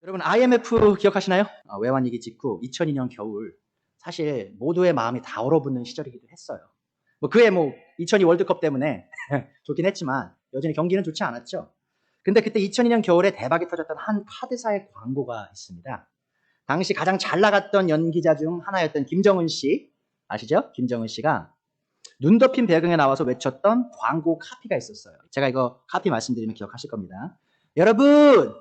여러분 IMF 기억하시나요? 외환위기 직후 2002년 겨울 사실 모두의 마음이 다 얼어붙는 시절이기도 했어요. 그해 2002 월드컵 때문에 좋긴 했지만 여전히 경기는 좋지 않았죠. 근데 그때 2002년 겨울에 대박이 터졌던 한 카드사의 광고가 있습니다. 당시 가장 잘 나갔던 연기자 중 하나였던 김정은 씨 아시죠? 김정은 씨가 눈 덮인 배경에 나와서 외쳤던 광고 카피가 있었어요. 제가 이거 카피 말씀드리면 기억하실 겁니다. 여러분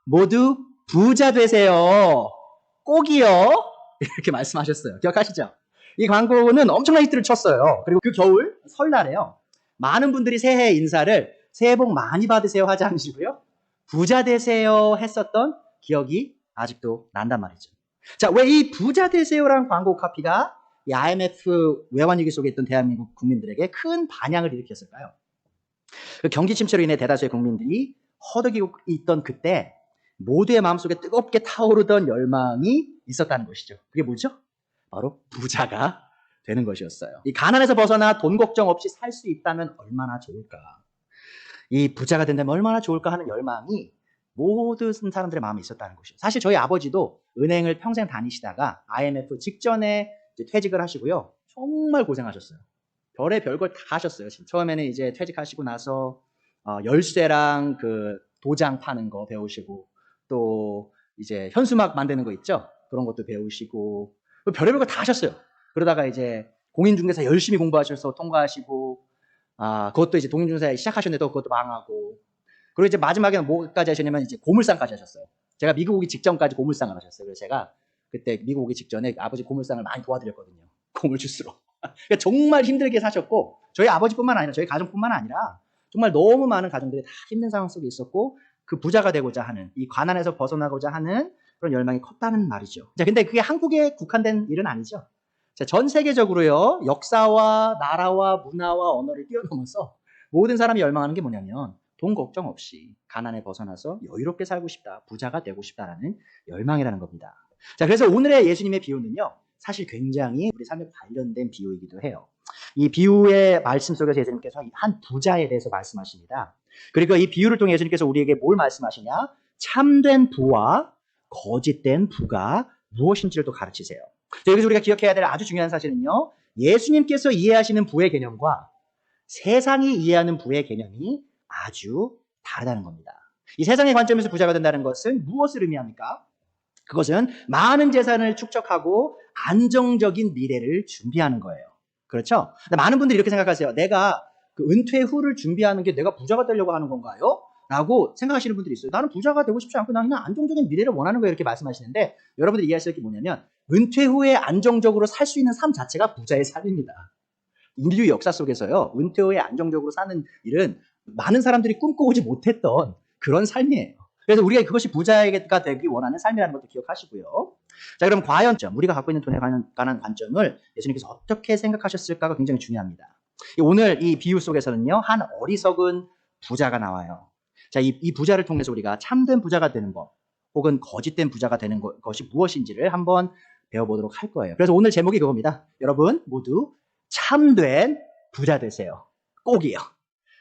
모두 부자 되세요. 꼭이요. 이렇게 말씀하셨어요. 기억하시죠? 이 광고는 엄청난 히트를 쳤어요. 그리고 그 겨울 설날에요. 많은 분들이 새해 인사를 새해 복 많이 받으세요 하지 않으시고요. 부자 되세요 했었던 기억이 아직도 난단 말이죠. 자, 왜 이 부자 되세요라는 광고 카피가 이 IMF 외환위기 속에 있던 대한민국 국민들에게 큰 반향을 일으켰을까요? 그 경기 침체로 인해 대다수의 국민들이 허덕이고 있던 그때 모두의 마음속에 뜨겁게 타오르던 열망이 있었다는 것이죠. 그게 뭐죠? 바로 부자가 되는 것이었어요. 이 가난에서 벗어나 돈 걱정 없이 살 수 있다면 얼마나 좋을까? 이 부자가 된다면 얼마나 좋을까 하는 열망이 모든 사람들의 마음에 있었다는 것이죠. 사실 저희 아버지도 은행을 평생 다니시다가 IMF 직전에 이제 퇴직을 하시고요. 정말 고생하셨어요. 별의 별걸 다 하셨어요. 처음에는 이제 퇴직하시고 나서 열쇠랑 그 도장 파는 거 배우시고 또 이제 현수막 만드는 거 있죠? 그런 것도 배우시고 별의별 거 다 하셨어요. 그러다가 이제 공인중개사 열심히 공부하셔서 통과하시고 그것도 이제 공인중개사 시작하셨는데 그것도 망하고 그리고 이제 마지막에는 뭐까지 하셨냐면 이제 고물상까지 하셨어요. 제가 미국 오기 직전까지 고물상을 하셨어요. 그래서 제가 그때 미국 오기 직전에 아버지 고물상을 많이 도와드렸거든요. 고물 주스로. 그러니까 정말 힘들게 사셨고 저희 아버지뿐만 아니라 저희 가정뿐만 아니라 정말 너무 많은 가정들이 다 힘든 상황 속에 있었고 그 부자가 되고자 하는 이 가난에서 벗어나고자 하는 그런 열망이 컸다는 말이죠. 자, 근데 그게 한국에 국한된 일은 아니죠. 자, 전 세계적으로요. 역사와 나라와 문화와 언어를 뛰어넘어서 모든 사람이 열망하는 게 뭐냐면 돈 걱정 없이 가난에 벗어나서 여유롭게 살고 싶다. 부자가 되고 싶다라는 열망이라는 겁니다. 자, 그래서 오늘의 예수님의 비유는요. 사실 굉장히 우리 삶에 관련된 비유이기도 해요. 이 비유의 말씀 속에서 예수님께서 한 부자에 대해서 말씀하십니다. 그리고 이 비유를 통해 예수님께서 우리에게 뭘 말씀하시냐? 참된 부와 거짓된 부가 무엇인지를 또 가르치세요. 여기서 우리가 기억해야 될 아주 중요한 사실은요. 예수님께서 이해하시는 부의 개념과 세상이 이해하는 부의 개념이 아주 다르다는 겁니다. 이 세상의 관점에서 부자가 된다는 것은 무엇을 의미합니까? 그것은 많은 재산을 축적하고 안정적인 미래를 준비하는 거예요. 그렇죠? 근데 많은 분들이 이렇게 생각하세요. 내가 그 은퇴 후를 준비하는 게 내가 부자가 되려고 하는 건가요? 라고 생각하시는 분들이 있어요. 나는 부자가 되고 싶지 않고 나는 그냥 안정적인 미래를 원하는 거예요. 이렇게 말씀하시는데 여러분들이 이해하실 게 뭐냐면 은퇴 후에 안정적으로 살 수 있는 삶 자체가 부자의 삶입니다. 인류 역사 속에서요. 은퇴 후에 안정적으로 사는 일은 많은 사람들이 꿈꿔오지 못했던 그런 삶이에요. 그래서 우리가 그것이 부자가 되기 원하는 삶이라는 것도 기억하시고요. 자, 그럼 과연 우리가 갖고 있는 돈에 관한 관점을 예수님께서 어떻게 생각하셨을까가 굉장히 중요합니다. 오늘 이 비유 속에서는요. 한 어리석은 부자가 나와요. 자, 이 부자를 통해서 우리가 참된 부자가 되는 법 혹은 거짓된 부자가 되는 것이 무엇인지를 한번 배워보도록 할 거예요. 그래서 오늘 제목이 그겁니다. 여러분 모두 참된 부자 되세요. 꼭이요.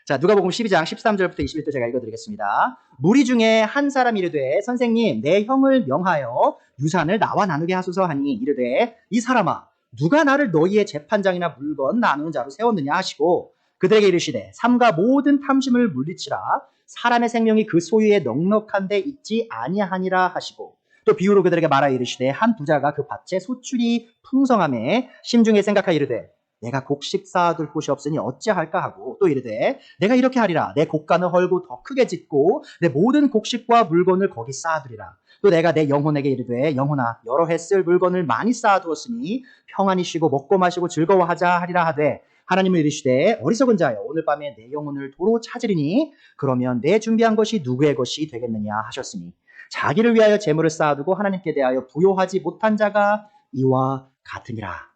자, 누가복음 12장 13절부터 21절 제가 읽어드리겠습니다. 무리 중에 한 사람이 이르되 선생님 내 형을 명하여 유산을 나와 나누게 하소서 하니 이르되 이 사람아 누가 나를 너희의 재판장이나 물건 나누는 자로 세웠느냐 하시고 그들에게 이르시되 삼가 모든 탐심을 물리치라 사람의 생명이 그 소유에 넉넉한 데 있지 아니하니라 하시고 또 비유로 그들에게 말하여 이르시되 한 부자가 그 밭에 소출이 풍성함에 심중에 생각하여 이르되 내가 곡식 쌓아둘 곳이 없으니 어찌할까 하고 또 이르되 내가 이렇게 하리라 내 곡간을 헐고 더 크게 짓고 내 모든 곡식과 물건을 거기 쌓아두리라 또 내가 내 영혼에게 이르되 영혼아 여러 해 쓸 물건을 많이 쌓아두었으니 평안히 쉬고 먹고 마시고 즐거워하자 하리라 하되 하나님은 이르시되 어리석은 자여 오늘 밤에 내 영혼을 도로 찾으리니 그러면 내 준비한 것이 누구의 것이 되겠느냐 하셨으니 자기를 위하여 재물을 쌓아두고 하나님께 대하여 부요하지 못한 자가 이와 같으니라.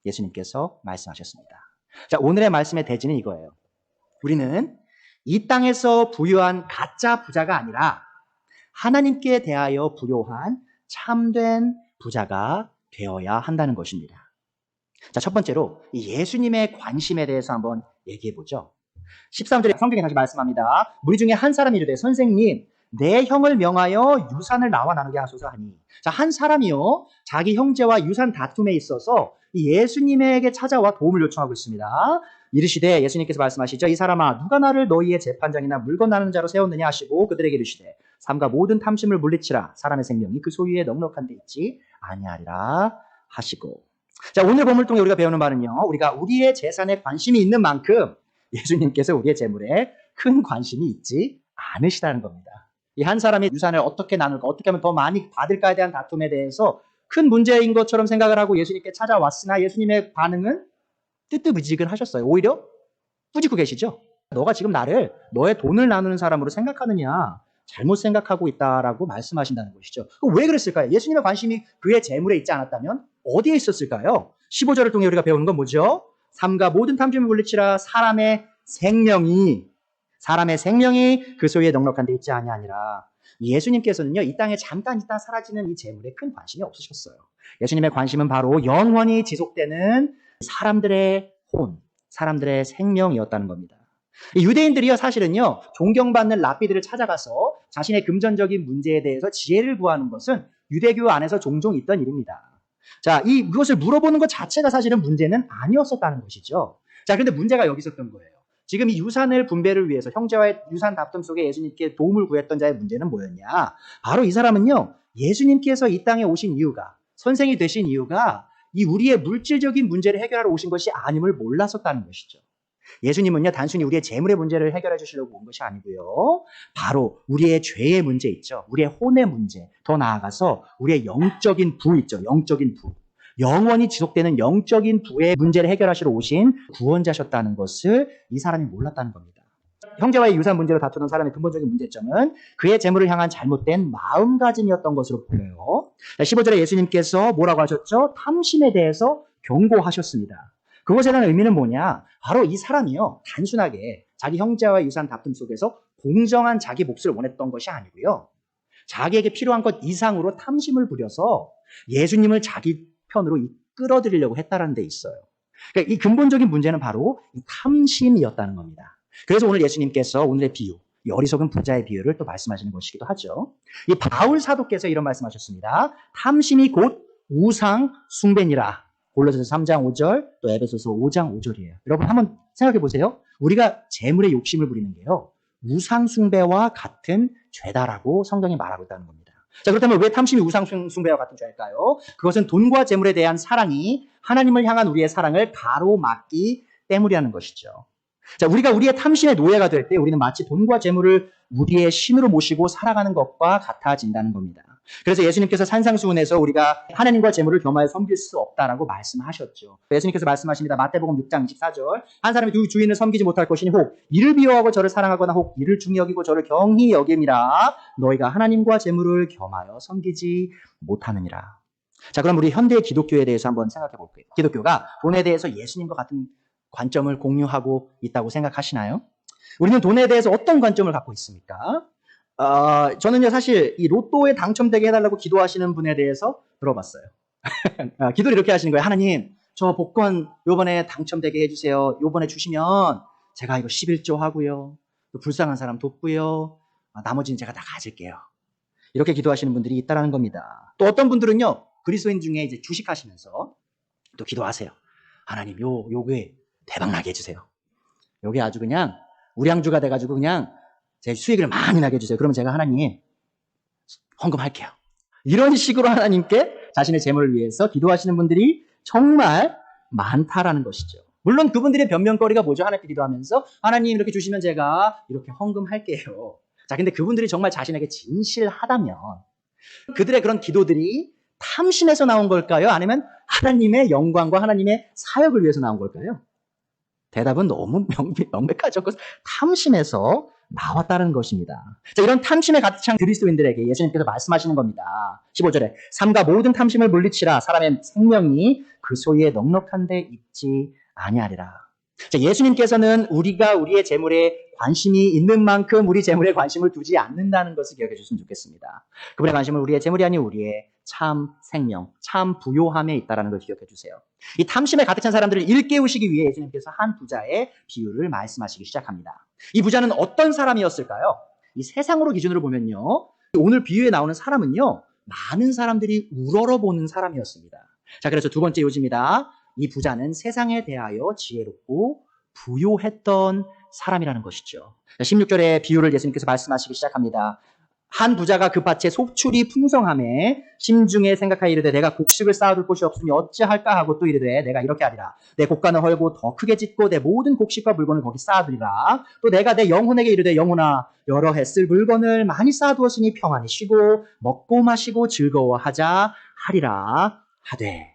예수님께서 말씀하셨습니다. 자, 오늘의 말씀의 대지는 이거예요. 우리는 이 땅에서 부유한 가짜 부자가 아니라 하나님께 대하여 부요한 참된 부자가 되어야 한다는 것입니다. 자, 첫 번째로 예수님의 관심에 대해서 한번 얘기해 보죠. 13절에 성경에 다시 말씀합니다. 무리 중에 한 사람이 이르되 선생님 내 형을 명하여 유산을 나와 나누게 하소서 하니. 자, 한 사람이요, 자기 형제와 유산 다툼에 있어서 예수님에게 찾아와 도움을 요청하고 있습니다. 이르시되, 예수님께서 말씀하시죠. 이 사람아, 누가 나를 너희의 재판장이나 물건 나누는 자로 세웠느냐 하시고 그들에게 이르시되, 삼가 모든 탐심을 물리치라. 사람의 생명이 그 소유에 넉넉한 데 있지 아니하리라 하시고. 자, 오늘 본문을 통해 우리가 배우는 바는요, 우리가 우리의 재산에 관심이 있는 만큼 예수님께서 우리의 재물에 큰 관심이 있지 않으시다는 겁니다. 이 한 사람이 유산을 어떻게 나눌까, 어떻게 하면 더 많이 받을까에 대한 다툼에 대해서 큰 문제인 것처럼 생각을 하고 예수님께 찾아왔으나 예수님의 반응은 뜨뜻미지근하셨어요. 오히려 꾸짖고 계시죠. 너가 지금 나를 너의 돈을 나누는 사람으로 생각하느냐, 잘못 생각하고 있다라고 말씀하신다는 것이죠. 그럼 왜 그랬을까요? 예수님의 관심이 그의 재물에 있지 않았다면 어디에 있었을까요? 15절을 통해 우리가 배우는 건 뭐죠? 삼가 모든 탐심을 물리치라. 사람의 생명이 그 소유에 넉넉한 데 있지 아니하니라. 예수님께서는요, 이 땅에 잠깐 있다 사라지는 이 재물에 큰 관심이 없으셨어요. 예수님의 관심은 바로 영원히 지속되는 사람들의 혼, 사람들의 생명이었다는 겁니다. 유대인들이요, 사실은요, 존경받는 랍비들을 찾아가서 자신의 금전적인 문제에 대해서 지혜를 구하는 것은 유대교 안에서 종종 있던 일입니다. 자, 그것을 물어보는 것 자체가 사실은 문제는 아니었었다는 것이죠. 자, 그런데 문제가 여기 있었던 거예요. 지금 이 유산을 분배를 위해서 형제와의 유산 다툼 속에 예수님께 도움을 구했던 자의 문제는 뭐였냐? 바로 이 사람은요, 예수님께서 이 땅에 오신 이유가, 선생이 되신 이유가 이 우리의 물질적인 문제를 해결하러 오신 것이 아님을 몰랐었다는 것이죠. 예수님은요, 단순히 우리의 재물의 문제를 해결해 주시려고 온 것이 아니고요, 바로 우리의 죄의 문제 있죠. 우리의 혼의 문제, 더 나아가서 우리의 영적인 부 있죠. 영적인 부. 영원히 지속되는 영적인 부의 문제를 해결하시러 오신 구원자셨다는 것을 이 사람이 몰랐다는 겁니다. 형제와의 유산 문제로 다투는 사람의 근본적인 문제점은 그의 재물을 향한 잘못된 마음가짐이었던 것으로 보여요. 15절에 예수님께서 뭐라고 하셨죠? 탐심에 대해서 경고하셨습니다. 그것에 대한 의미는 뭐냐? 바로 이 사람이요, 단순하게 자기 형제와 유산 다툼 속에서 공정한 자기 몫을 원했던 것이 아니고요, 자기에게 필요한 것 이상으로 탐심을 부려서 예수님을 자기 편으로 끌어들이려고 했다는 데 있어요. 그러니까 이 근본적인 문제는 바로 이 탐심이었다는 겁니다. 그래서 오늘 예수님께서 오늘의 비유, 이 어리석은 부자의 비유를 또 말씀하시는 것이기도 하죠. 이 바울 사도께서 이런 말씀하셨습니다. 탐심이 곧 우상 숭배니라. 골로새서 3장 5절, 또 에베소서 5장 5절이에요. 여러분 한번 생각해 보세요. 우리가 재물에 욕심을 부리는 게요, 우상 숭배와 같은 죄다라고 성경이 말하고 있다는 겁니다. 자, 그렇다면 왜 탐심이 우상 숭배와 같은 죄일까요? 그것은 돈과 재물에 대한 사랑이 하나님을 향한 우리의 사랑을 가로막기 때문이라는 것이죠. 자, 우리가 우리의 탐심의 노예가 될 때 우리는 마치 돈과 재물을 우리의 신으로 모시고 살아가는 것과 같아진다는 겁니다. 그래서 예수님께서 산상수훈에서 우리가 하나님과 재물을 겸하여 섬길 수 없다라고 말씀하셨죠. 예수님께서 말씀하십니다. 마태복음 6장 24절. 한 사람이 두 주인을 섬기지 못할 것이니 혹 이를 미워하고 저를 사랑하거나 혹 이를 중히 여기고 저를 경히 여김이라. 너희가 하나님과 재물을 겸하여 섬기지 못하느니라. 자, 그럼 우리 현대 기독교에 대해서 한번 생각해 볼게요. 기독교가 돈에 대해서 예수님과 같은 관점을 공유하고 있다고 생각하시나요? 우리는 돈에 대해서 어떤 관점을 갖고 있습니까? 저는요, 사실 이 로또에 당첨되게 해달라고 기도하시는 분에 대해서 들어봤어요. 기도를 이렇게 하시는 거예요. 하나님, 저 복권 요번에 당첨되게 해주세요. 요번에 주시면 제가 이거 11조 하고요, 또 불쌍한 사람 돕고요, 나머지는 제가 다 가질게요. 이렇게 기도하시는 분들이 있다는 겁니다. 또 어떤 분들은요, 그리스도인 중에 이제 주식하시면서 또 기도하세요. 하나님, 요게 대박나게 해주세요. 요게 아주 그냥 우량주가 돼가지고 그냥 제 수익을 많이 나게 해주세요. 그러면 제가 하나님 헌금할게요. 이런 식으로 하나님께 자신의 재물을 위해서 기도하시는 분들이 정말 많다라는 것이죠. 물론 그분들의 변명거리가 뭐죠? 하나님께 기도하면서 하나님 이렇게 주시면 제가 이렇게 헌금할게요. 자, 근데 그분들이 정말 자신에게 진실하다면 그들의 그런 기도들이 탐심에서 나온 걸까요? 아니면 하나님의 영광과 하나님의 사역을 위해서 나온 걸까요? 대답은 너무 명백하죠. 탐심에서 나왔다는 것입니다. 자, 이런 탐심에 가득 찬 그리스도인들에게 예수님께서 말씀하시는 겁니다. 15절에 삼가 모든 탐심을 물리치라. 사람의 생명이 그 소유에 넉넉한 데 있지 아니하리라. 자, 예수님께서는 우리가 우리의 재물에 관심이 있는 만큼 우리 재물에 관심을 두지 않는다는 것을 기억해 주셨으면 좋겠습니다. 그분의 관심은 우리의 재물이 아닌 우리의 참 생명, 참 부요함에 있다는 걸 기억해 주세요. 이 탐심에 가득 찬 사람들을 일깨우시기 위해 예수님께서 한 부자의 비유를 말씀하시기 시작합니다. 이 부자는 어떤 사람이었을까요? 이 세상으로 기준으로 보면요. 오늘 비유에 나오는 사람은요. 많은 사람들이 우러러보는 사람이었습니다. 자, 그래서 두 번째 요지입니다. 이 부자는 세상에 대하여 지혜롭고 부요했던 사람이라는 것이죠. 16절의 비유를 예수님께서 말씀하시기 시작합니다. 한 부자가 그 밭에 소출이 풍성함에 심중에 생각하여 이르되 내가 곡식을 쌓아둘 곳이 없으니 어찌할까 하고 또 이르되 내가 이렇게 하리라. 내 곡간을 헐고 더 크게 짓고 내 모든 곡식과 물건을 거기 쌓아두리라. 또 내가 내 영혼에게 이르되 영혼아 여러 해 쓸 물건을 많이 쌓아두었으니 평안히 쉬고 먹고 마시고 즐거워하자 하리라 하되.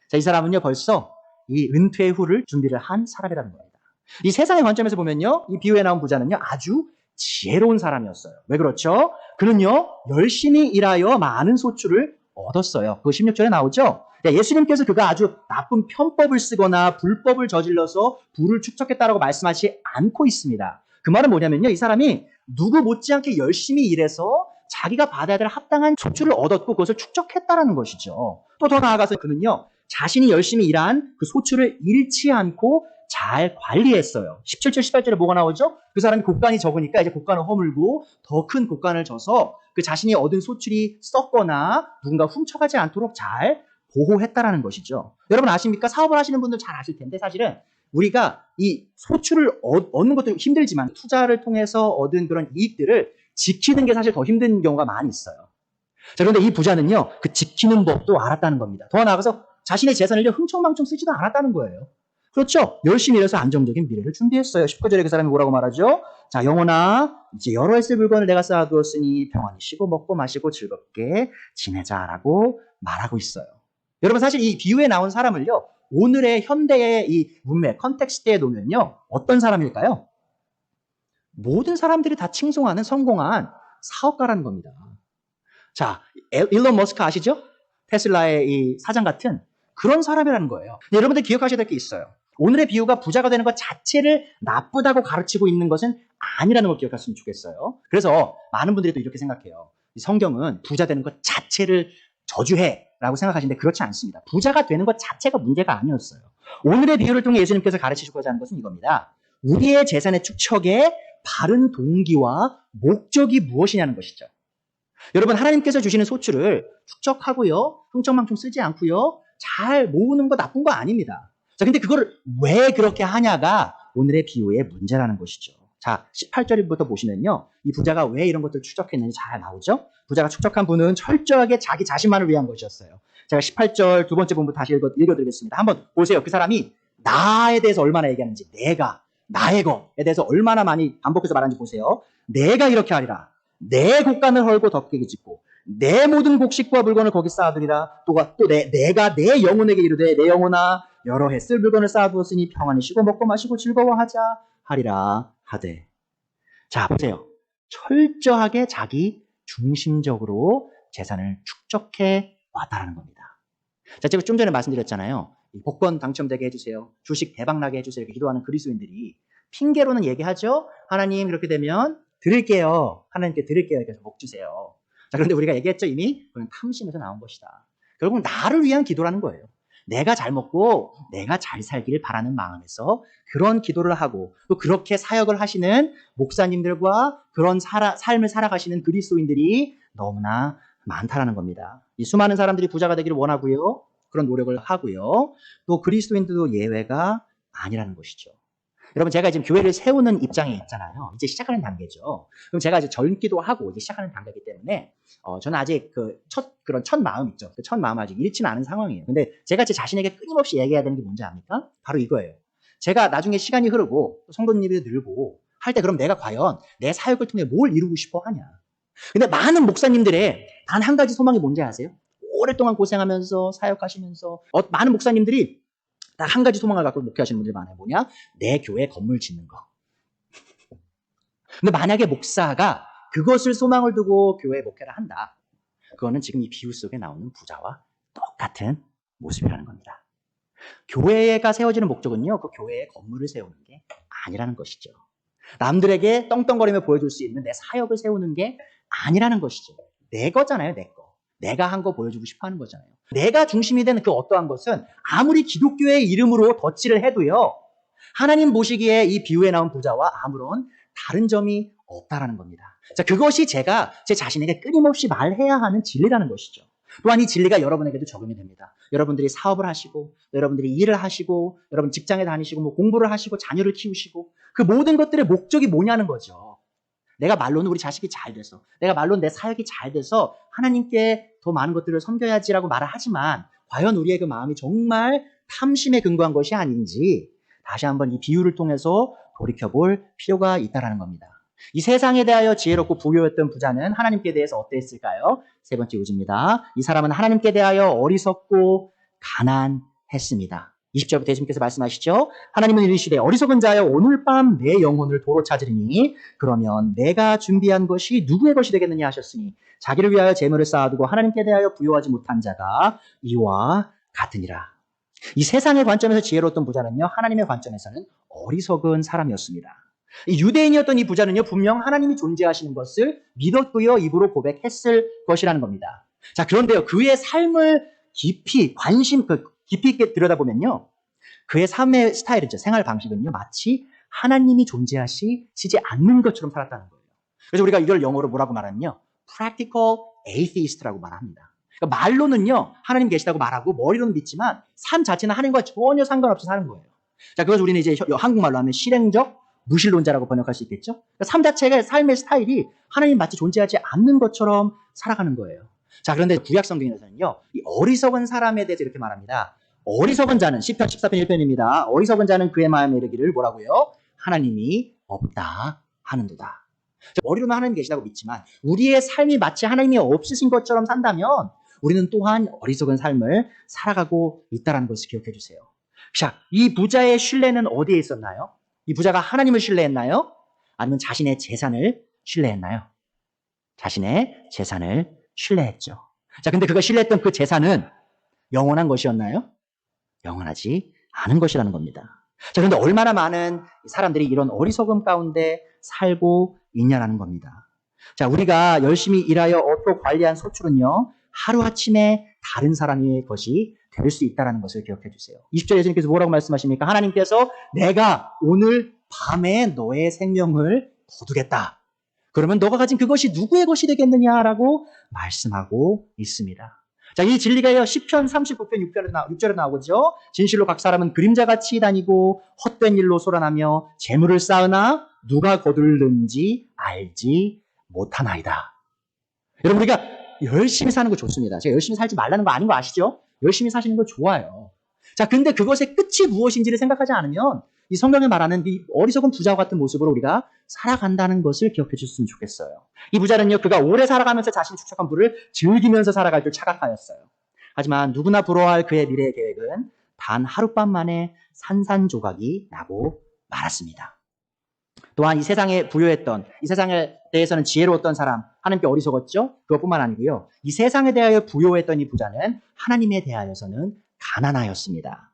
자, 이 사람은요 벌써 이 은퇴 후를 준비를 한 사람이라는 겁니다. 이 세상의 관점에서 보면요 이 비유에 나온 부자는요 아주 지혜로운 사람이었어요. 왜 그렇죠? 그는요 열심히 일하여 많은 소출을 얻었어요. 그 16절에 나오죠. 예수님께서 그가 아주 나쁜 편법을 쓰거나 불법을 저질러서 부를 축적했다라고 말씀하지 않고 있습니다. 그 말은 뭐냐면요 이 사람이 누구 못지않게 열심히 일해서 자기가 받아야 될 합당한 소출을 얻었고 그것을 축적했다라는 것이죠. 또 더 나아가서 그는요 자신이 열심히 일한 그 소출을 잃지 않고 잘 관리했어요. 17절, 18절에 뭐가 나오죠? 그 사람이 곡간이 적으니까 이제 곡간을 허물고 더 큰 곡간을 져서 그 자신이 얻은 소출이 썩거나 누군가 훔쳐가지 않도록 잘 보호했다라는 것이죠. 여러분 아십니까? 사업을 하시는 분들 잘 아실 텐데 사실은 우리가 이 소출을 얻는 것도 힘들지만 투자를 통해서 얻은 그런 이익들을 지키는 게 사실 더 힘든 경우가 많이 있어요. 자, 그런데 이 부자는요, 그 지키는 법도 알았다는 겁니다. 더 나아가서 자신의 재산을 흥청망청 쓰지도 않았다는 거예요. 그렇죠? 열심히 일해서 안정적인 미래를 준비했어요. 19절에 그 사람이 뭐라고 말하죠? 자, 영혼아, 이제 여러 해 쓸 물건을 내가 쌓아두었으니 평안히 쉬고 먹고 마시고 즐겁게 지내자라고 말하고 있어요. 여러분, 사실 이 비유에 나온 사람을요, 오늘의 현대의 이 문맥, 컨텍스트에 놓으면요, 어떤 사람일까요? 모든 사람들이 다 칭송하는 성공한 사업가라는 겁니다. 자, 일론 머스크 아시죠? 테슬라의 이 사장 같은 그런 사람이라는 거예요. 여러분들 기억하셔야 될 게 있어요. 오늘의 비유가 부자가 되는 것 자체를 나쁘다고 가르치고 있는 것은 아니라는 걸 기억했으면 좋겠어요. 그래서 많은 분들이 또 이렇게 생각해요. 성경은 부자 되는 것 자체를 저주해라고 생각하시는데 그렇지 않습니다. 부자가 되는 것 자체가 문제가 아니었어요. 오늘의 비유를 통해 예수님께서 가르치시고자 하는 것은 이겁니다. 우리의 재산의 축척의 바른 동기와 목적이 무엇이냐는 것이죠. 여러분 하나님께서 주시는 소출을 축적하고요. 흥청망청 쓰지 않고요. 잘 모으는 거 나쁜 거 아닙니다. 자, 근데 그거를 왜 그렇게 하냐가 오늘의 비유의 문제라는 것이죠. 자, 18절부터 보시면요. 이 부자가 왜 이런 것들을 축적했는지 잘 나오죠? 부자가 축적한 분은 철저하게 자기 자신만을 위한 것이었어요. 제가 18절 두 번째 부분부터 다시 읽어드리겠습니다. 한번 보세요. 그 사람이 나에 대해서 얼마나 얘기하는지, 내가, 나의 것에 대해서 얼마나 많이 반복해서 말하는지 보세요. 내가 이렇게 하리라. 내 곡간을 헐고 덮게 짓고 내 모든 곡식과 물건을 거기 쌓아두리라. 내가 내 영혼에게 이르되 내 영혼아 여러 해 쓸 물건을 쌓아두었으니 평안히 쉬고 먹고 마시고 즐거워하자 하리라 하되. 자, 보세요. 철저하게 자기 중심적으로 재산을 축적해 왔다라는 겁니다. 자, 제가 좀 전에 말씀드렸잖아요. 복권 당첨되게 해주세요. 주식 대박나게 해주세요. 이렇게 기도하는 그리스도인들이 핑계로는 얘기하죠. 하나님 그렇게 되면 드릴게요. 하나님께 드릴게요. 그래서 복 주세요. 자, 그런데 우리가 얘기했죠. 이미 그건 탐심에서 나온 것이다. 결국 나를 위한 기도라는 거예요. 내가 잘 먹고 내가 잘 살기를 바라는 마음에서 그런 기도를 하고 또 그렇게 사역을 하시는 목사님들과 그런 삶을 살아가시는 그리스도인들이 너무나 많다라는 겁니다. 이 수많은 사람들이 부자가 되기를 원하고요. 그런 노력을 하고요. 또 그리스도인들도 예외가 아니라는 것이죠. 여러분 제가 지금 교회를 세우는 입장에 있잖아요. 이제 시작하는 단계죠. 그럼 제가 이제 젊기도 하고 이제 시작하는 단계이기 때문에 저는 아직 그런 첫 마음 있죠. 그 첫 마음 아직 잃지는 않은 상황이에요. 근데 제가 제 자신에게 끊임없이 얘기해야 되는 게 뭔지 압니까? 바로 이거예요. 제가 나중에 시간이 흐르고 성도님이 늘고 할 때 그럼 내가 과연 내 사역을 통해 뭘 이루고 싶어 하냐. 근데 많은 목사님들의 단 한 가지 소망이 뭔지 아세요? 오랫동안 고생하면서 사역하시면서 많은 목사님들이 딱 한 가지 소망을 갖고 목회하시는 분들이 많아요. 뭐냐? 내 교회 건물 짓는 거. 근데 만약에 목사가 그것을 소망을 두고 교회 목회를 한다. 그거는 지금 이 비유 속에 나오는 부자와 똑같은 모습이라는 겁니다. 교회가 세워지는 목적은요. 그 교회의 건물을 세우는 게 아니라는 것이죠. 남들에게 떵떵거리며 보여줄 수 있는 내 사역을 세우는 게 아니라는 것이죠. 내 거잖아요. 내 거. 내가 한 거 보여주고 싶어 하는 거잖아요. 내가 중심이 되는 그 어떠한 것은 아무리 기독교의 이름으로 덧칠을 해도요. 하나님 보시기에 이 비유에 나온 부자와 아무런 다른 점이 없다라는 겁니다. 자, 그것이 제가 제 자신에게 끊임없이 말해야 하는 진리라는 것이죠. 또한 이 진리가 여러분에게도 적용이 됩니다. 여러분들이 사업을 하시고, 여러분들이 일을 하시고, 여러분 직장에 다니시고, 뭐 공부를 하시고, 자녀를 키우시고, 그 모든 것들의 목적이 뭐냐는 거죠. 내가 말로는 우리 자식이 잘 돼서, 내가 말로는 내 사역이 잘 돼서 하나님께 더 많은 것들을 섬겨야지라고 말을 하지만 과연 우리의 그 마음이 정말 탐심에 근거한 것이 아닌지 다시 한번 이 비유를 통해서 돌이켜볼 필요가 있다는 겁니다. 이 세상에 대하여 지혜롭고 부유했던 부자는 하나님께 대해서 어땠을까요? 세 번째 요지입니다. 이 사람은 하나님께 대하여 어리석고 가난했습니다. 20절부터 예수님께서 말씀하시죠. 하나님은 이르시되 어리석은 자여 오늘 밤 내 영혼을 도로 찾으리니 그러면 내가 준비한 것이 누구의 것이 되겠느냐 하셨으니 자기를 위하여 재물을 쌓아두고 하나님께 대하여 부요하지 못한 자가 이와 같으니라. 이 세상의 관점에서 지혜로웠던 부자는요, 하나님의 관점에서는 어리석은 사람이었습니다. 이 유대인이었던 이 부자는요, 분명 하나님이 존재하시는 것을 믿었고요, 입으로 고백했을 것이라는 겁니다. 자, 그런데요, 그의 삶을 깊이 깊이 있게 들여다보면요, 그의 삶의 스타일이죠, 생활 방식은요, 마치 하나님이 존재하시지 않는 것처럼 살았다는 거예요. 그래서 우리가 이걸 영어로 뭐라고 말하면요, practical atheist라고 말합니다. 그러니까 말로는요, 하나님 계시다고 말하고 머리로는 믿지만 삶 자체는 하나님과 전혀 상관없이 사는 거예요. 자, 그래서 우리는 이제 한국말로 하면 실행적 무신론자라고 번역할 수 있겠죠? 그러니까 삶 자체가 삶의 스타일이 하나님 마치 존재하지 않는 것처럼 살아가는 거예요. 자, 그런데 구약 성경에서는요, 이 어리석은 사람에 대해서 이렇게 말합니다. 어리석은 자는 시편 14편 1편입니다. 어리석은 자는 그의 마음에 이르기를 뭐라고요? 하나님이 없다 하는도다. 머리로는 하나님 계시다고 믿지만 우리의 삶이 마치 하나님이 없으신 것처럼 산다면 우리는 또한 어리석은 삶을 살아가고 있다는 것을 기억해 주세요. 자, 이 부자의 신뢰는 어디에 있었나요? 이 부자가 하나님을 신뢰했나요? 아니면 자신의 재산을 신뢰했나요? 자신의 재산을 신뢰했죠. 자, 근데 그가 신뢰했던 그 재산은 영원한 것이었나요? 영원하지 않은 것이라는 겁니다. 자, 그런데 얼마나 많은 사람들이 이런 어리석음 가운데 살고 있냐라는 겁니다. 자, 우리가 열심히 일하여 얻고 관리한 소출은요, 하루아침에 다른 사람의 것이 될 수 있다는 것을 기억해 주세요. 20절 예수님께서 뭐라고 말씀하십니까? 하나님께서 내가 오늘 밤에 너의 생명을 거두겠다. 그러면 너가 가진 그것이 누구의 것이 되겠느냐라고 말씀하고 있습니다. 자, 이 진리가요, 시편 39편 6절에 나오죠. 진실로 각 사람은 그림자같이 다니고 헛된 일로 소란하며 재물을 쌓으나 누가 거둘는지 알지 못하나이다. 여러분, 우리가 열심히 사는 거 좋습니다. 제가 열심히 살지 말라는 거 아닌 거 아시죠? 열심히 사시는 거 좋아요. 자, 근데 그것의 끝이 무엇인지를 생각하지 않으면 이 성경에 말하는 이 어리석은 부자와 같은 모습으로 우리가 살아간다는 것을 기억해 주셨으면 좋겠어요. 이 부자는요, 그가 오래 살아가면서 자신이 축적한 부를 즐기면서 살아갈 줄 착각하였어요. 하지만 누구나 부러워할 그의 미래의 계획은 단 하룻밤 만에 산산조각이 나고 말았습니다. 또한 이 세상에 부유했던, 이 세상에 대해서는 지혜로웠던 사람, 하나님께 어리석었죠? 그것뿐만 아니고요, 이 세상에 대하여 부유했던 이 부자는 하나님에 대하여서는 가난하였습니다.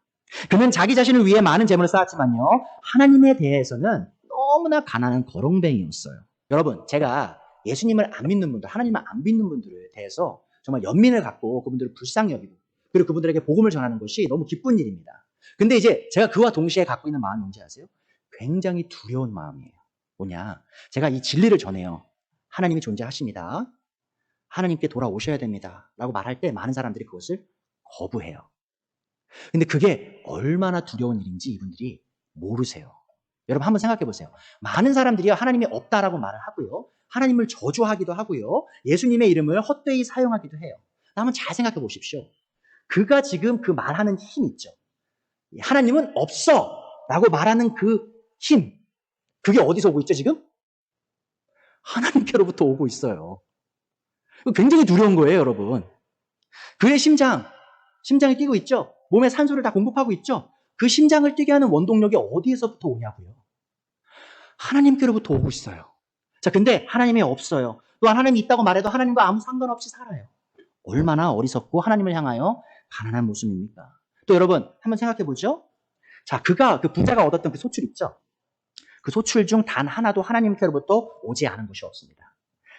그는 자기 자신을 위해 많은 재물을 쌓았지만요, 하나님에 대해서는 너무나 가난한 거렁뱅이였어요. 여러분, 제가 예수님을 안 믿는 분들, 하나님을 안 믿는 분들에 대해서 정말 연민을 갖고 그분들을 불쌍히 여기고 그리고 그분들에게 복음을 전하는 것이 너무 기쁜 일입니다. 근데 이제 제가 그와 동시에 갖고 있는 마음이 뭔지 아세요? 굉장히 두려운 마음이에요. 뭐냐? 제가 이 진리를 전해요. 하나님이 존재하십니다. 하나님께 돌아오셔야 됩니다. 라고 말할 때 많은 사람들이 그것을 거부해요. 근데 그게 얼마나 두려운 일인지 이분들이 모르세요. 여러분 한번 생각해 보세요. 많은 사람들이 하나님이 없다라고 말을 하고요, 하나님을 저주하기도 하고요, 예수님의 이름을 헛되이 사용하기도 해요. 한번 잘 생각해 보십시오. 그가 지금 그 말하는 힘 있죠. 하나님은 없어 라고 말하는 그 힘, 그게 어디서 오고 있죠 지금? 하나님께로부터 오고 있어요. 굉장히 두려운 거예요, 여러분. 그의 심장이 뛰고 있죠. 몸에 산소를 다 공급하고 있죠. 그 심장을 뛰게 하는 원동력이 어디에서부터 오냐고요. 하나님께로부터 오고 있어요. 자, 근데 하나님이 없어요. 또한 하나님이 있다고 말해도 하나님과 아무 상관없이 살아요. 얼마나 어리석고 하나님을 향하여 가난한 모습입니까? 또 여러분 한번 생각해 보죠. 자, 그 부자가 얻었던 그 소출 있죠. 그 소출 중 단 하나도 하나님께로부터 오지 않은 것이 없습니다.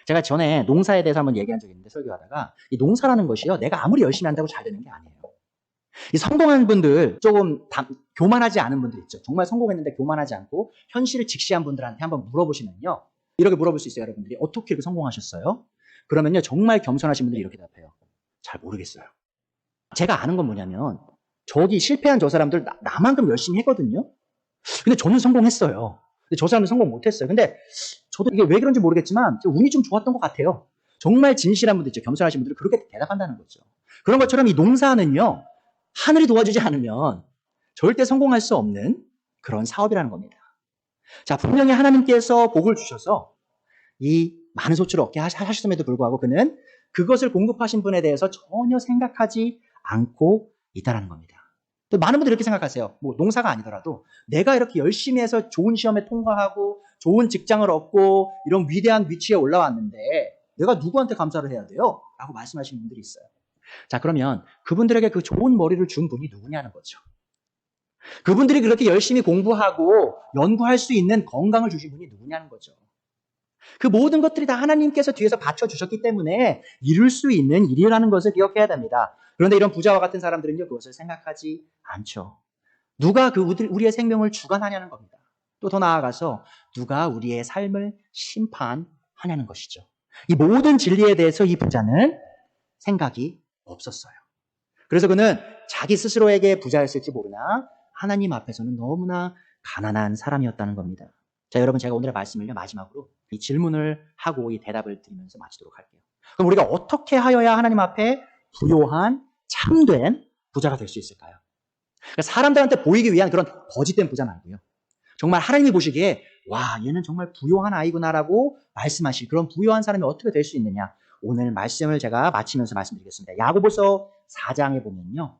제가 전에 농사에 대해서 한번 얘기한 적이 있는데, 설교하다가 이 농사라는 것이요, 내가 아무리 열심히 한다고 잘 되는 게 아니에요. 이 성공한 분들, 조금 교만하지 않은 분들 있죠. 정말 성공했는데 교만하지 않고 현실을 직시한 분들한테 한번 물어보시면요, 이렇게 물어볼 수 있어요, 여러분들이. 어떻게 이렇게 성공하셨어요? 그러면요, 정말 겸손하신 분들이 이렇게 답해요. 잘 모르겠어요. 제가 아는 건 뭐냐면, 저기 실패한 저 사람들 나만큼 열심히 했거든요? 근데 저는 성공했어요. 근데 저 사람은 성공 못했어요. 근데 저도 이게 왜 그런지 모르겠지만, 운이 좀 좋았던 것 같아요. 정말 진실한 분들 있죠. 겸손하신 분들은 그렇게 대답한다는 거죠. 그런 것처럼 이 농사는요, 하늘이 도와주지 않으면 절대 성공할 수 없는 그런 사업이라는 겁니다. 자, 분명히 하나님께서 복을 주셔서 이 많은 소출을 얻게 하셨음에도 불구하고 그는 그것을 공급하신 분에 대해서 전혀 생각하지 않고 있다는 겁니다. 또 많은 분들이 이렇게 생각하세요. 뭐 농사가 아니더라도 내가 이렇게 열심히 해서 좋은 시험에 통과하고 좋은 직장을 얻고 이런 위대한 위치에 올라왔는데 내가 누구한테 감사를 해야 돼요? 라고 말씀하시는 분들이 있어요. 자, 그러면 그분들에게 그 좋은 머리를 준 분이 누구냐는 거죠. 그분들이 그렇게 열심히 공부하고 연구할 수 있는 건강을 주신 분이 누구냐는 거죠. 그 모든 것들이 다 하나님께서 뒤에서 받쳐주셨기 때문에 이룰 수 있는 일이라는 것을 기억해야 됩니다. 그런데 이런 부자와 같은 사람들은요, 그것을 생각하지 않죠. 누가 우리의 생명을 주관하냐는 겁니다. 또 더 나아가서 누가 우리의 삶을 심판하냐는 것이죠. 이 모든 진리에 대해서 이 부자는 생각이 없었어요. 그래서 그는 자기 스스로에게 부자였을지 모르나 하나님 앞에서는 너무나 가난한 사람이었다는 겁니다. 자, 여러분, 제가 오늘의 말씀을요, 마지막으로 이 질문을 하고 이 대답을 드리면서 마치도록 할게요. 그럼 우리가 어떻게 하여야 하나님 앞에 부요한 참된 부자가 될 수 있을까요? 그러니까 사람들한테 보이기 위한 그런 거짓된 부자 말고요. 정말 하나님이 보시기에 와, 얘는 정말 부요한 아이구나라고 말씀하실 그런 부요한 사람이 어떻게 될 수 있느냐. 오늘 말씀을 제가 마치면서 말씀드리겠습니다. 야고보서 4장에 보면요,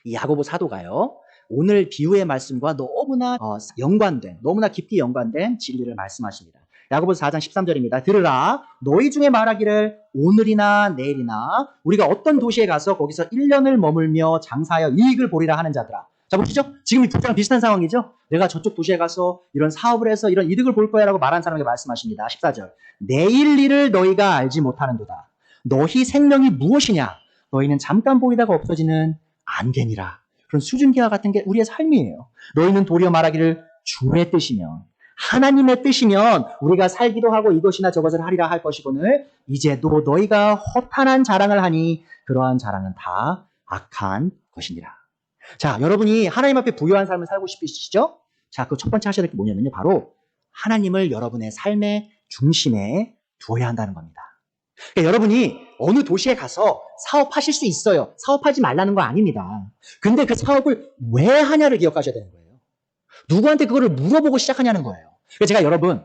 이 야고보 사도가요, 오늘 비유의 말씀과 너무나 너무나 깊이 연관된 진리를 말씀하십니다. 야고보서 4장 13절입니다. 들으라, 너희 중에 말하기를 오늘이나 내일이나 우리가 어떤 도시에 가서 거기서 1년을 머물며 장사하여 이익을 보리라 하는 자들아. 자, 보시죠? 지금 이 부자랑 비슷한 상황이죠? 내가 저쪽 도시에 가서 이런 사업을 해서 이런 이득을 볼 거야 라고 말하는 사람에게 말씀하십니다. 14절. 내일 일을 너희가 알지 못하는도다. 너희 생명이 무엇이냐? 너희는 잠깐 보이다가 없어지는 안개니라. 그런 수증기와 같은 게 우리의 삶이에요. 너희는 도리어 말하기를 주의 뜻이면, 하나님의 뜻이면 우리가 살기도 하고 이것이나 저것을 하리라 할 것이거늘 이제도 너희가 허탄한 자랑을 하니 그러한 자랑은 다 악한 것이니라. 자, 여러분이 하나님 앞에 부요한 삶을 살고 싶으시죠? 자, 그 첫 번째 하셔야 될 게 뭐냐면요, 바로 하나님을 여러분의 삶의 중심에 두어야 한다는 겁니다. 그러니까 여러분이 어느 도시에 가서 사업하실 수 있어요. 사업하지 말라는 거 아닙니다. 근데 그 사업을 왜 하냐를 기억하셔야 되는 거예요. 누구한테 그거를 물어보고 시작하냐는 거예요. 그래서 제가 여러분,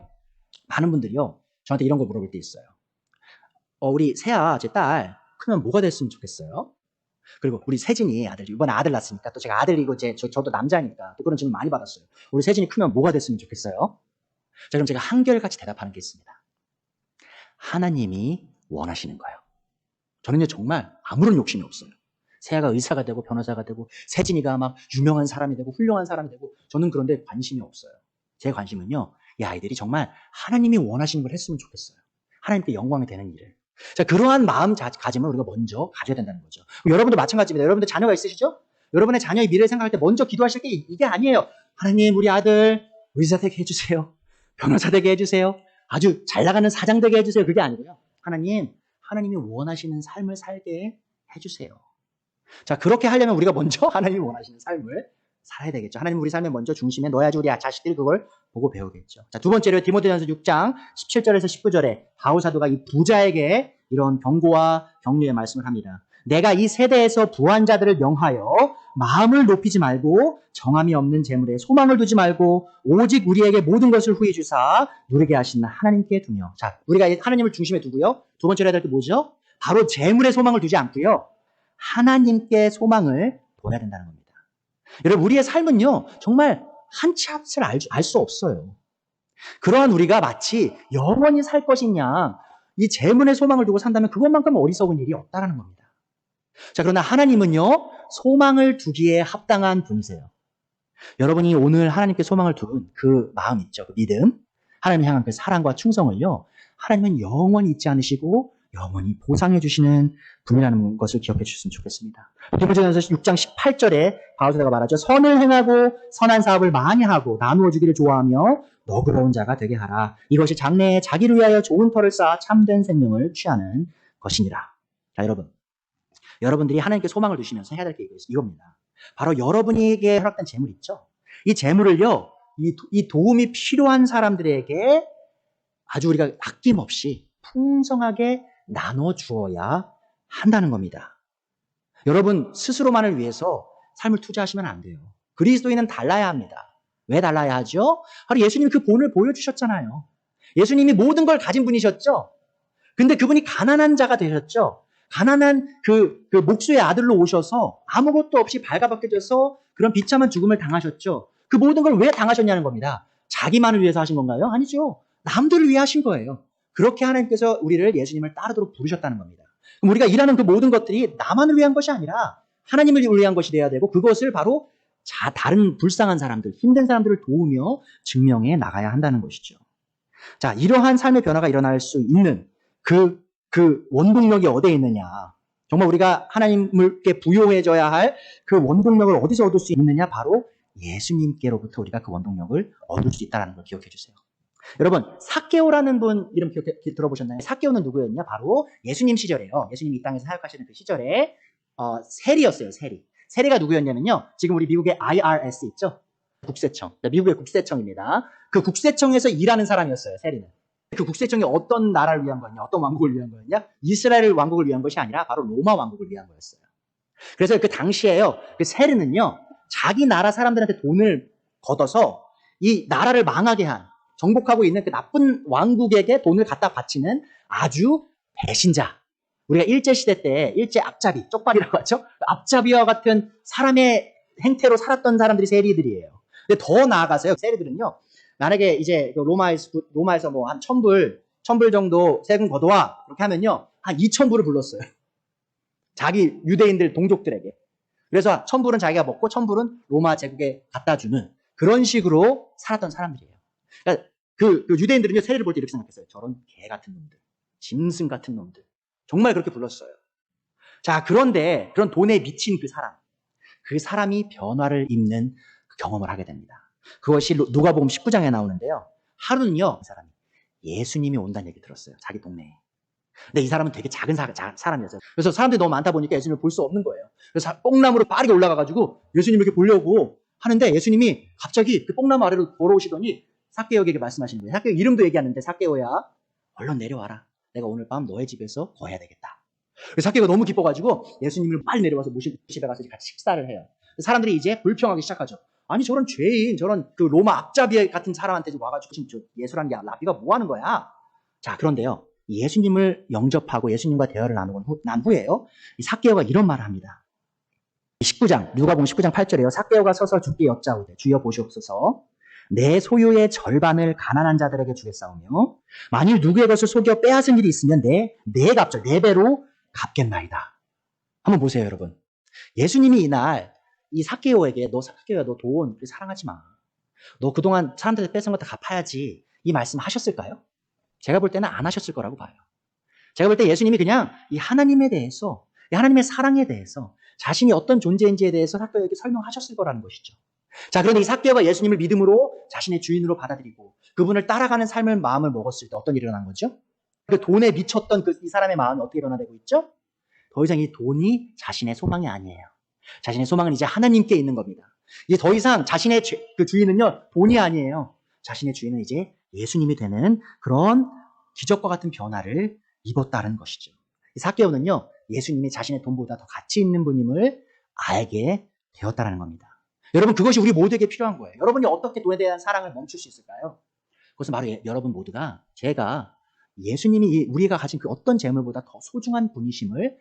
많은 분들이요, 저한테 이런 거 물어볼 때 있어요. 우리 세아, 제 딸, 크면 뭐가 됐으면 좋겠어요? 그리고 우리 세진이 아들, 이번에 아들 낳았으니까 또 제가 아들이고 저도 남자니까 또 그런 질문 많이 받았어요. 우리 세진이 크면 뭐가 됐으면 좋겠어요? 자, 그럼 제가 한결같이 대답하는 게 있습니다. 하나님이 원하시는 거예요. 저는요, 정말 아무런 욕심이 없어요. 세아가 의사가 되고 변호사가 되고 세진이가 막 유명한 사람이 되고 훌륭한 사람이 되고 저는 그런데 관심이 없어요. 제 관심은요, 이 아이들이 정말 하나님이 원하시는 걸 했으면 좋겠어요. 하나님께 영광이 되는 일을. 자, 그러한 마음가짐을 우리가 먼저 가져야 된다는 거죠. 여러분도 마찬가지입니다. 여러분들 자녀가 있으시죠? 여러분의 자녀의 미래를 생각할 때 먼저 기도하실 게 이게 아니에요. 하나님, 우리 아들 의사 되게 해주세요. 변호사 되게 해주세요. 아주 잘 나가는 사장 되게 해주세요. 그게 아니고요. 하나님이 원하시는 삶을 살게 해주세요. 자, 그렇게 하려면 우리가 먼저 하나님이 원하시는 삶을 살아야 되겠죠. 하나님 우리 삶의 먼저 중심에 넣어야지 우리 자식들이 그걸 보고 배우겠죠. 자, 두 번째로 디모데전서 6장 17절에서 19절에 바울 사도가 이 부자에게 이런 경고와 격려의 말씀을 합니다. 내가 이 세대에서 부한 자들을 명하여 마음을 높이지 말고 정함이 없는 재물에 소망을 두지 말고 오직 우리에게 모든 것을 후히 주사 누리게 하시는 하나님께 두며. 자, 우리가 하나님을 중심에 두고요. 두 번째로 해야 될 게 뭐죠? 바로 재물에 소망을 두지 않고요. 하나님께 소망을 둬야 된다는 겁니다. 여러분, 우리의 삶은요, 정말 한 치 앞을 알 수 없어요. 그러한 우리가 마치 영원히 살 것이냐, 이 재물에 소망을 두고 산다면 그것만큼 어리석은 일이 없다는 겁니다. 자, 그러나 하나님은요, 소망을 두기에 합당한 분이세요. 여러분이 오늘 하나님께 소망을 둔 그 마음 있죠, 그 믿음, 하나님 향한 그 사랑과 충성을요, 하나님은 영원히 잊지 않으시고 영원히 보상해 주시는 분이라는 것을 기억해 주셨으면 좋겠습니다. 디모데전서 6장 18절에 바울 사도가 말하죠. 선을 행하고 선한 사업을 많이 하고 나누어 주기를 좋아하며 너그러운 자가 되게 하라. 이것이 장래에 자기를 위하여 좋은 터를 쌓아 참된 생명을 취하는 것이니라. 자, 여러분들이 하나님께 소망을 두시면서 해야 될 게 이겁니다. 바로 여러분에게 허락된 재물 있죠? 이 재물을요, 이 도움이 필요한 사람들에게 아주 우리가 아낌없이 풍성하게 나눠주어야 한다는 겁니다. 여러분 스스로만을 위해서 삶을 투자하시면 안 돼요. 그리스도인은 달라야 합니다. 왜 달라야 하죠? 바로 예수님이 그 본을 보여주셨잖아요. 예수님이 모든 걸 가진 분이셨죠? 근데 그분이 가난한 자가 되셨죠? 가난한 그 목수의 아들로 오셔서 아무것도 없이 발가벗겨져서 그런 비참한 죽음을 당하셨죠? 그 모든 걸 왜 당하셨냐는 겁니다. 자기만을 위해서 하신 건가요? 아니죠. 남들을 위해 하신 거예요. 그렇게 하나님께서 우리를 예수님을 따르도록 부르셨다는 겁니다. 그럼 우리가 일하는 그 모든 것들이 나만을 위한 것이 아니라 하나님을 위한 것이 되어야 되고 그것을 바로 다른 불쌍한 사람들, 힘든 사람들을 도우며 증명해 나가야 한다는 것이죠. 자, 이러한 삶의 변화가 일어날 수 있는 그 원동력이 어디에 있느냐. 정말 우리가 하나님께 부요해져야 할 그 원동력을 어디서 얻을 수 있느냐. 바로 예수님께로부터 우리가 그 원동력을 얻을 수 있다는 걸 기억해 주세요. 여러분, 삭개오라는 분 이름 들어보셨나요? 삭개오는 누구였냐? 바로 예수님 시절이에요. 예수님이 이 땅에서 사역하시는 그 시절에 세리였어요. 세리가 누구였냐면요. 지금 우리 미국의 IRS 있죠? 국세청. 미국의 국세청입니다. 그 국세청에서 일하는 사람이었어요. 세리는. 그 국세청이 어떤 나라를 위한 거였냐? 어떤 왕국을 위한 거였냐? 이스라엘 왕국을 위한 것이 아니라 바로 로마 왕국을 위한 거였어요. 그래서 그 당시에요. 그 세리는요. 자기 나라 사람들한테 돈을 걷어서 이 나라를 망하게 한 정복하고 있는 그 나쁜 왕국에게 돈을 갖다 바치는 아주 배신자. 우리가 일제시대 때 일제 앞잡이, 쪽발이라고 하죠. 앞잡이와 같은 사람의 행태로 살았던 사람들이 세리들이에요. 근데 더 나아가서요. 세리들은요. 만약에 이제 로마에서 뭐 한 1000불 정도 세금 걷어와. 그렇게 하면요. 한 2000불을 불렀어요. 자기 유대인들 동족들에게. 그래서 1000불은 자기가 먹고 1000불은 로마 제국에 갖다 주는 그런 식으로 살았던 사람들이에요. 그러니까 그 유대인들은요, 세리를 볼 때 이렇게 생각했어요. 저런 개 같은 놈들, 짐승 같은 놈들. 정말 그렇게 불렀어요. 자, 그런데 그런 돈에 미친 그 사람이 변화를 입는 그 경험을 하게 됩니다. 그것이 누가복음 19장에 나오는데요. 하루는요, 이 사람이 예수님이 온다는 얘기 들었어요. 자기 동네에. 근데 이 사람은 되게 작은 사람이었어요. 그래서 사람들이 너무 많다 보니까 예수님을 볼 수 없는 거예요. 그래서 뽕나무로 빠르게 올라가가지고 예수님을 이렇게 보려고 하는데 예수님이 갑자기 그 뽕나무 아래로 걸어오시더니 삭개오에게 말씀하시는 거예요. 삭개오 이름도 얘기하는데 삭개오야, 얼른 내려와라. 내가 오늘 밤 너의 집에서 거해야 되겠다. 그래서 삭개오가 너무 기뻐가지고 예수님을 빨리 내려와서 집에 가서 같이 식사를 해요. 사람들이 이제 불평하기 시작하죠. 아니 저런 죄인, 저런 그 로마 앞잡이 같은 사람한테 와가지고 지금 예수라는 게 라비가 뭐 하는 거야? 자, 그런데요. 예수님을 영접하고 예수님과 대화를 난 후에요. 이 삭개오가 이런 말을 합니다. 19장, 누가복음 19장 8절에요. 삭개오가 서서 주께 여짜오되 주여 보시옵소서. 내 소유의 절반을 가난한 자들에게 주겠사오며 만일 누구의 것을 속여 빼앗은 일이 있으면 내 값절, 4배로 갚겠나이다. 한번 보세요, 여러분. 예수님이 이날 이 삭개오에게 삭개오야, 너 돈 사랑하지 마. 너 그동안 사람들한테 뺏은 거 다 갚아야지. 이 말씀 하셨을까요? 제가 볼 때는 안 하셨을 거라고 봐요. 제가 볼 때 예수님이 그냥 이 하나님에 대해서, 이 하나님의 사랑에 대해서 자신이 어떤 존재인지에 대해서 삭개오에게 설명하셨을 거라는 것이죠. 자, 그런데 이 삭개오가 예수님을 믿음으로 자신의 주인으로 받아들이고 그분을 따라가는 삶을 마음을 먹었을 때 어떤 일이 일어난 거죠? 그 돈에 미쳤던 이 사람의 마음이 어떻게 일어나되고 있죠? 더 이상 이 돈이 자신의 소망이 아니에요. 자신의 소망은 이제 하나님께 있는 겁니다. 이제 더 이상 자신의 그 주인은요, 돈이 아니에요. 자신의 주인은 이제 예수님이 되는 그런 기적과 같은 변화를 입었다는 것이죠. 이 삭개오는요, 예수님이 자신의 돈보다 더 가치 있는 분임을 알게 되었다는 겁니다. 여러분, 그것이 우리 모두에게 필요한 거예요. 여러분이 어떻게 돈에 대한 사랑을 멈출 수 있을까요? 그것은 바로 여러분 모두가 제가 예수님이 우리가 가진 그 어떤 재물보다 더 소중한 분이심을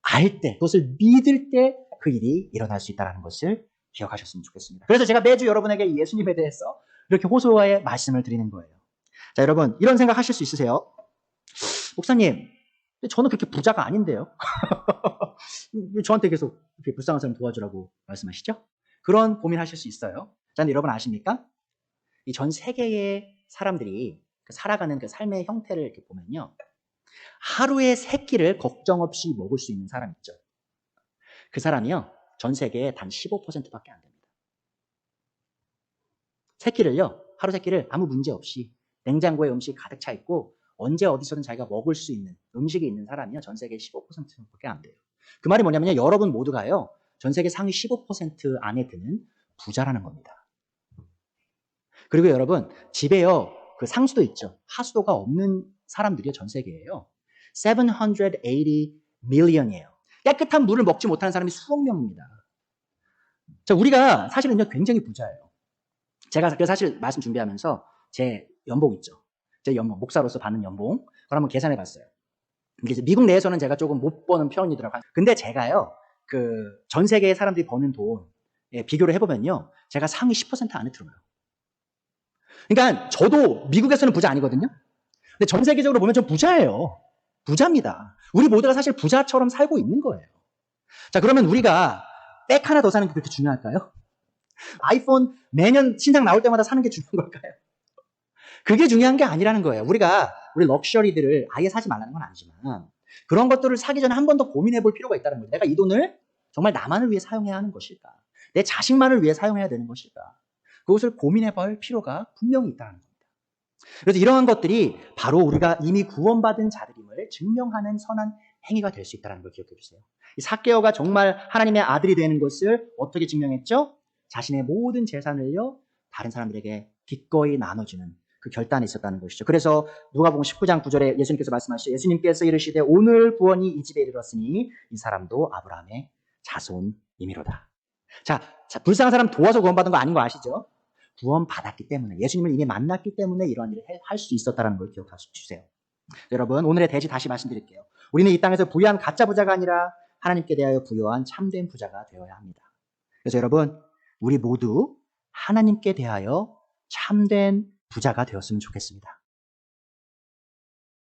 알 때, 그것을 믿을 때 그 일이 일어날 수 있다는 것을 기억하셨으면 좋겠습니다. 그래서 제가 매주 여러분에게 예수님에 대해서 이렇게 호소의 말씀을 드리는 거예요. 자, 여러분, 이런 생각 하실 수 있으세요? 목사님, 저는 그렇게 부자가 아닌데요? 왜 저한테 계속 이렇게 불쌍한 사람 도와주라고 말씀하시죠? 그런 고민하실 수 있어요. 자, 근데 여러분 아십니까? 이 전 세계의 사람들이 살아가는 그 삶의 형태를 이렇게 보면요. 하루에 3끼를 걱정 없이 먹을 수 있는 사람 있죠. 그 사람이요. 전 세계에 단 15%밖에 안 됩니다. 3끼를요. 하루 세 끼를 아무 문제 없이 냉장고에 음식이 가득 차 있고 언제 어디서든 자기가 먹을 수 있는 음식이 있는 사람이요. 전 세계 15%밖에 안 돼요. 그 말이 뭐냐면요. 여러분 모두가요. 전 세계 상위 15% 안에 드는 부자라는 겁니다. 그리고 여러분 집에요. 그 상수도 있죠. 하수도가 없는 사람들이요. 전 세계에요. 780 million이에요. 깨끗한 물을 먹지 못하는 사람이 수억 명입니다. 자, 우리가 사실은요. 굉장히 부자예요. 제가 사실 말씀 준비하면서 제 연봉 있죠. 제 연봉, 목사로서 받는 연봉. 그걸 한번 계산해 봤어요. 이게 미국 내에서는 제가 조금 못 버는 편이더라고요. 근데 제가요, 전 세계의 사람들이 버는 돈, 비교를 해보면요. 제가 상위 10% 안에 들어요. 그러니까 저도 미국에서는 부자 아니거든요. 근데 전 세계적으로 보면 전 부자예요. 부자입니다. 우리 모두가 사실 부자처럼 살고 있는 거예요. 자, 그러면 우리가 백 하나 더 사는 게 그렇게 중요할까요? 아이폰 매년 신상 나올 때마다 사는 게 중요한 걸까요? 그게 중요한 게 아니라는 거예요. 우리 럭셔리들을 아예 사지 말라는 건 아니지만 그런 것들을 사기 전에 한 번 더 고민해 볼 필요가 있다는 거예요. 내가 이 돈을 정말 나만을 위해 사용해야 하는 것일까? 내 자식만을 위해 사용해야 되는 것일까? 그것을 고민해 볼 필요가 분명히 있다는 겁니다. 그래서 이러한 것들이 바로 우리가 이미 구원받은 자들임을 증명하는 선한 행위가 될 수 있다는 걸 기억해 주세요. 이 삭개오가 정말 하나님의 아들이 되는 것을 어떻게 증명했죠? 자신의 모든 재산을요, 다른 사람들에게 기꺼이 나눠주는 그 결단이 있었다는 것이죠. 그래서 누가복음 19장 9절에 예수님께서 말씀하시죠. 예수님께서 이르시되 오늘 구원이 이 집에 이르렀으니 이 사람도 아브라함의 자손이미로다. 자, 불쌍한 사람 도와서 구원받은 거 아닌 거 아시죠? 구원받았기 때문에, 예수님을 이미 만났기 때문에 이러한 일을 할 수 있었다는 걸 기억하시주세요. 여러분, 오늘의 대지 다시 말씀드릴게요. 우리는 이 땅에서 부유한 가짜 부자가 아니라 하나님께 대하여 부유한 참된 부자가 되어야 합니다. 그래서 여러분, 우리 모두 하나님께 대하여 참된 부자가 되었으면 좋겠습니다.